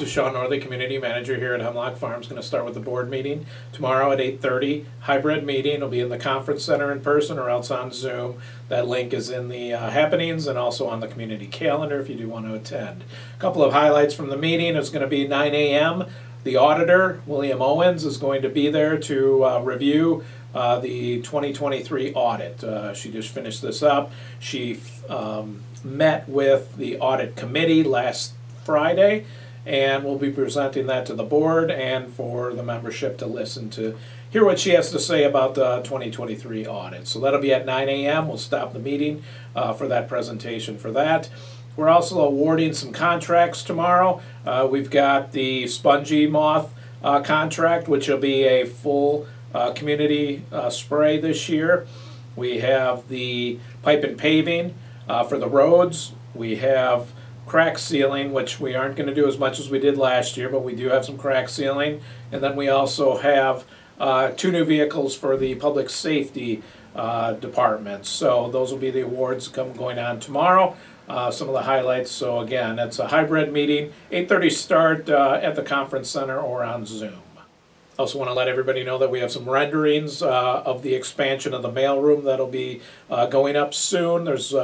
This is Shaun Nordlie, Community Manager here at Hemlock Farms. Going to start with the board meeting tomorrow at 8:30. Hybrid meeting. It'll be in the conference center in person or else on Zoom. That link is in the happenings and also on the community calendar if you do want to attend. A couple of highlights from the meeting. It's going to be 9 a.m. The auditor, William Owens, is going to be there to review the 2023 audit. She just finished this up. She met with the audit committee last Friday, and we'll be presenting that to the board and for the membership to listen to hear what she has to say about the 2023 audit. So that'll be at 9 a.m. We'll stop the meeting for that presentation for that. We're also awarding some contracts tomorrow. We've got the Spongy Moth contract, which will be a full community spray this year. We have the pipe and paving for the roads. We have crack sealing, which we aren't going to do as much as we did last year, but we do have some crack sealing. And then we also have 2 new vehicles for the public safety department. So those will be the awards going on tomorrow. Some of the highlights. So again, it's a hybrid meeting, 8:30 start at the conference center or on Zoom. Also want to let everybody know that we have some renderings of the expansion of the mailroom that'll be going up soon. There's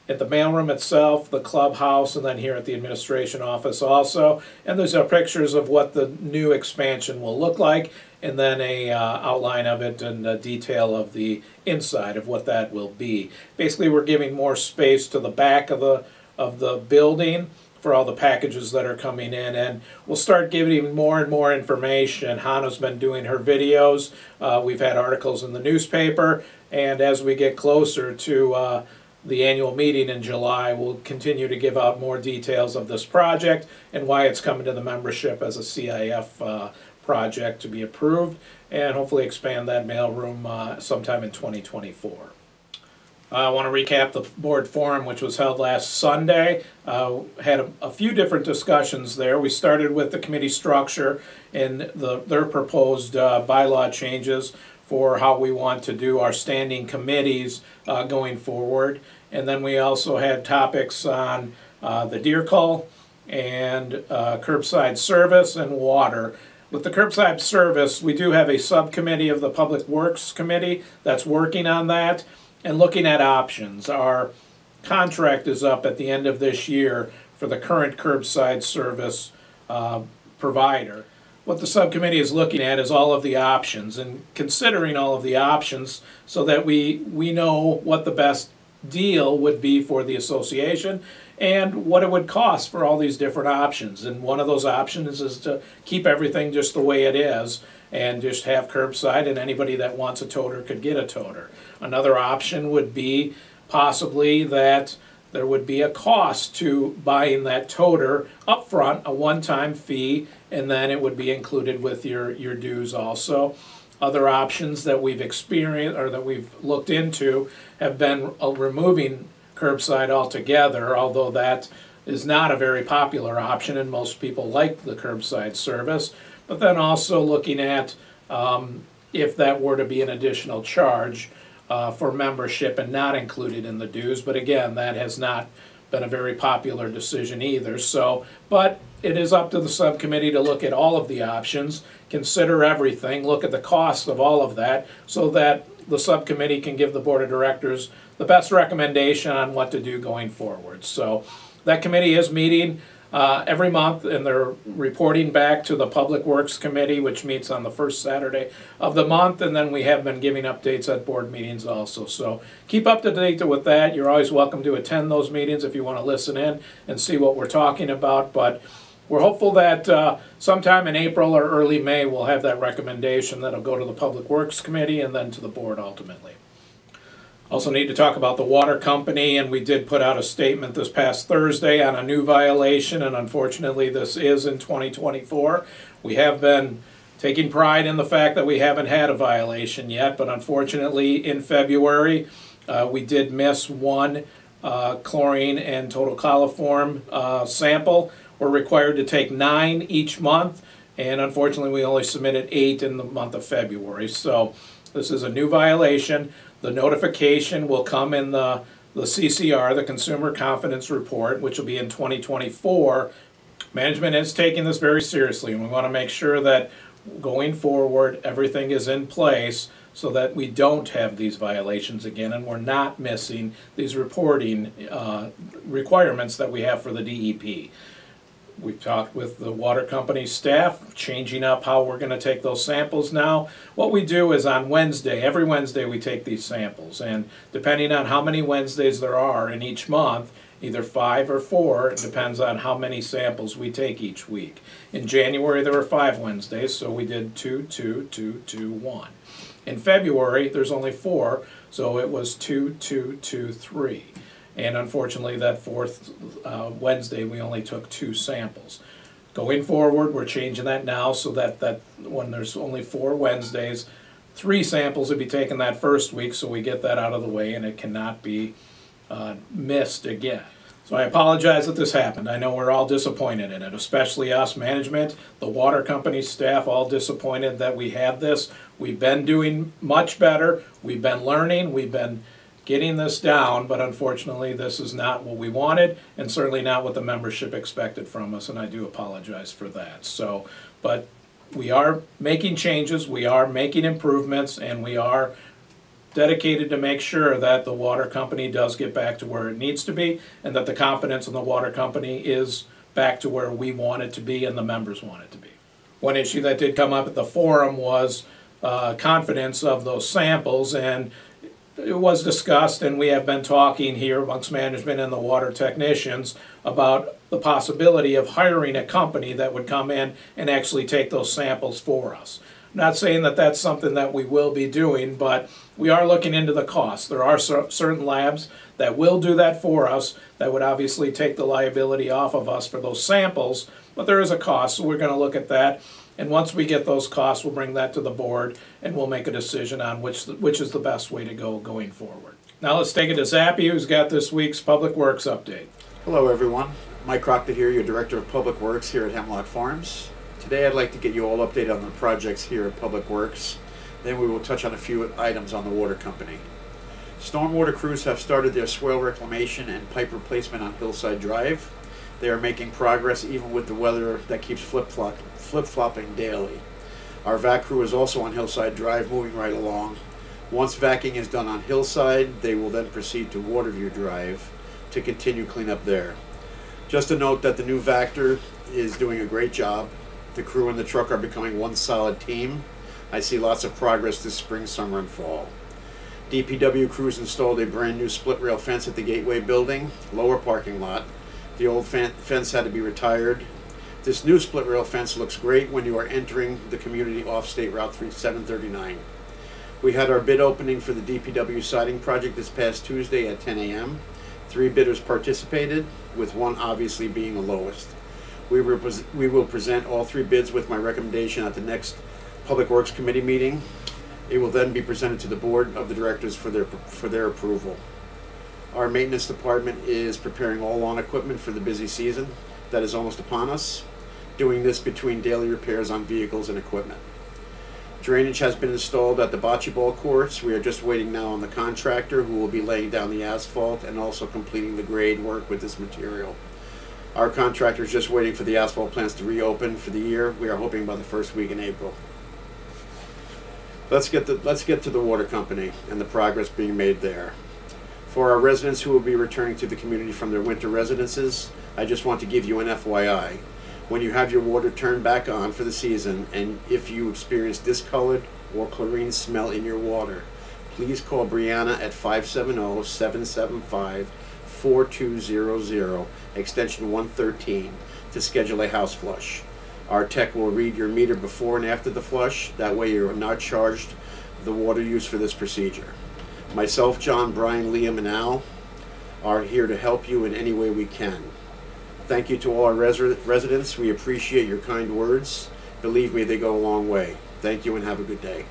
at the mailroom itself, the clubhouse, and then here at the administration office also. And there's pictures of what the new expansion will look like, and then a outline of it and a detail of the inside of what that will be. Basically, we're giving more space to the back of the building for all the packages that are coming in, and we'll start giving even more and more information. Hannah's been doing her videos. We've had articles in the newspaper, and as we get closer to the annual meeting in July, we'll continue to give out more details of this project and why it's coming to the membership as a CIF project to be approved, and hopefully expand that mailroom sometime in 2024. I want to recap the board forum, which was held last Sunday. Had a few different discussions there. We started with the committee structure and their proposed bylaw changes for how we want to do our standing committees going forward. And then we also had topics on the deer cull and curbside service and water. With the curbside service, we do have a subcommittee of the Public Works Committee that's working on that and looking at options. Our contract is up at the end of this year for the current curbside service provider. What the subcommittee is looking at is all of the options and considering all of the options so that we know what the best deal would be for the association and what it would cost for all these different options. And one of those options is to keep everything just the way it is and just have curbside, and anybody that wants a toter could get a toter. Another option would be possibly that there would be a cost to buying that toter up front, a one-time fee, and then it would be included with your dues also. Other options that we've experienced or that we've looked into have been removing curbside altogether, although that is not a very popular option and most people like the curbside service. But then also looking at if that were to be an additional charge for membership and not included in the dues. But again, that has not been a very popular decision either. So, but it is up to the subcommittee to look at all of the options, consider everything, look at the cost of all of that, so that the subcommittee can give the board of directors the best recommendation on what to do going forward. So that committee is meeting every month, and they're reporting back to the Public Works Committee, which meets on the first Saturday of the month, and then we have been giving updates at board meetings also. So keep up to date with that. You're always welcome to attend those meetings if you want to listen in and see what we're talking about, but we're hopeful that sometime in April or early May we'll have that recommendation that'll go to the Public Works Committee and then to the board ultimately. Also need to talk about the water company, and we did put out a statement this past Thursday on a new violation, and unfortunately this is in 2024. We have been taking pride in the fact that we haven't had a violation yet, but unfortunately in February we did miss one chlorine and total coliform sample. We're required to take 9 each month, and unfortunately we only submitted 8 in the month of February. So this is a new violation. The notification will come in the CCR, the Consumer Confidence Report, which will be in 2024. Management is taking this very seriously, and we want to make sure that going forward everything is in place so that we don't have these violations again and we're not missing these reporting requirements that we have for the DEP. We've talked with the water company staff, changing up how we're going to take those samples now. What we do is on Wednesday, every Wednesday we take these samples, and depending on how many Wednesdays there are in each month, either 5 or 4, it depends on how many samples we take each week. In January there were 5 Wednesdays, so we did 2, 2, 2, 2, 1. In February there's only 4, so it was 2, 2, 2, 3. And unfortunately that 4th Wednesday we only took 2 samples. Going forward we're changing that now so that when there's only 4 Wednesdays, 3 samples will be taken that first week, so we get that out of the way and it cannot be missed again. So I apologize that this happened. I know we're all disappointed in it, especially us, management, the water company staff, all disappointed that we had this. We've been doing much better. We've been learning. We've been getting this down, but unfortunately this is not what we wanted and certainly not what the membership expected from us, and I do apologize for that. So, but we are making changes, we are making improvements, and we are dedicated to make sure that the water company does get back to where it needs to be and that the confidence in the water company is back to where we want it to be and the members want it to be. One issue that did come up at the forum was confidence of those samples, and it was discussed, and we have been talking here amongst management and the water technicians about the possibility of hiring a company that would come in and actually take those samples for us. I'm not saying that that's something that we will be doing, but we are looking into the costs. There are certain labs that will do that for us that would obviously take the liability off of us for those samples, but there is a cost, so we're going to look at that. And once we get those costs, we'll bring that to the board and we'll make a decision on which is the best way to go going forward. Now let's take it to Zappy, who's got this week's Public Works update. Hello everyone, Mike Crockett here, your Director of Public Works here at Hemlock Farms. Today I'd like to get you all updated on the projects here at Public Works. Then we will touch on a few items on the water company. Stormwater crews have started their swale reclamation and pipe replacement on Hillside Drive. They are making progress even with the weather that keeps flip-flopping daily. Our vac crew is also on Hillside Drive, moving right along. Once vacuuming is done on Hillside, they will then proceed to Waterview Drive to continue cleanup there. Just a note that the new vector is doing a great job. The crew and the truck are becoming one solid team. I see lots of progress this spring, summer, and fall. DPW crews installed a brand new split rail fence at the Gateway building, lower parking lot. The old fence had to be retired. This new split rail fence looks great when you are entering the community off State Route 739. We had our bid opening for the DPW siding project this past Tuesday at 10 a.m. 3 bidders participated, with one obviously being the lowest. We will present all 3 bids with my recommendation at the next Public Works Committee meeting. It will then be presented to the Board of the Directors for their approval. Our maintenance department is preparing all lawn equipment for the busy season that is almost upon us, doing this between daily repairs on vehicles and equipment. Drainage has been installed at the bocce ball courts. We are just waiting now on the contractor who will be laying down the asphalt and also completing the grade work with this material. Our contractor is just waiting for the asphalt plants to reopen for the year. We are hoping by the first week in April. Let's get to the water company and the progress being made there. For our residents who will be returning to the community from their winter residences, I just want to give you an FYI. When you have your water turned back on for the season, and if you experience discolored or chlorine smell in your water, please call Brianna at 570-775-4200, extension 113, to schedule a house flush. Our tech will read your meter before and after the flush. That way you are not charged the water use for this procedure. Myself, John, Brian, Liam, and Al are here to help you in any way we can. Thank you to all our residents. We appreciate your kind words. Believe me, they go a long way. Thank you and have a good day.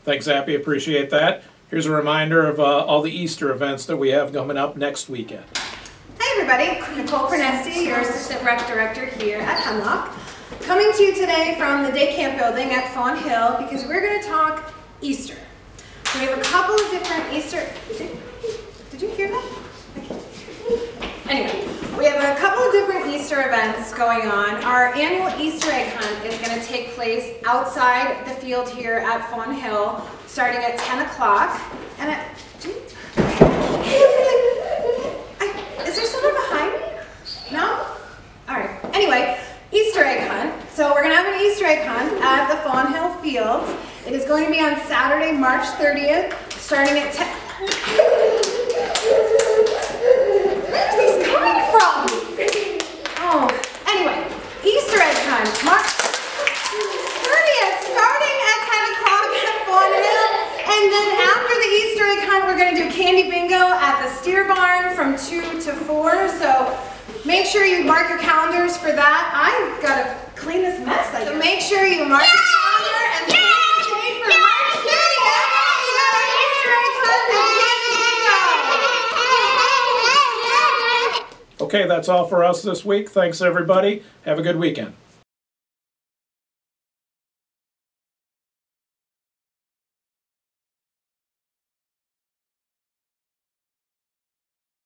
Thanks, Zappy. Appreciate that. Here's a reminder of all the Easter events that we have coming up next weekend. Hi everybody, Nicole Pernesti, your Assistant Rec Director here at Hemlock. Coming to you today from the day camp building at Fawn Hill because we're going to talk Easter. We have a couple of different Easter... Did you hear that? Anyway, we have a couple of different Easter Easter events going on. Our annual Easter egg hunt is going to take place outside the field here at Fawn Hill, starting at 10 o'clock. And is there someone behind me? No? All right. Anyway, Easter egg hunt. So we're going to have an Easter egg hunt at the Fawn Hill Fields. It is going to be on Saturday, March 30th, starting at 10. Where's this coming from? Oh, anyway, Easter egg hunt, March 30th, starting at 10 o'clock at Fawn Hill. And then after the Easter egg hunt, we're going to do candy bingo at the Steer Barn from 2 to 4. So make sure you mark your calendars for that. I've got to clean this mess. So make sure you mark your calendar and save the date for March 30th. Easter egg hunt and candy bingo. Okay, that's all for us this week. Thanks, everybody. Have a good weekend.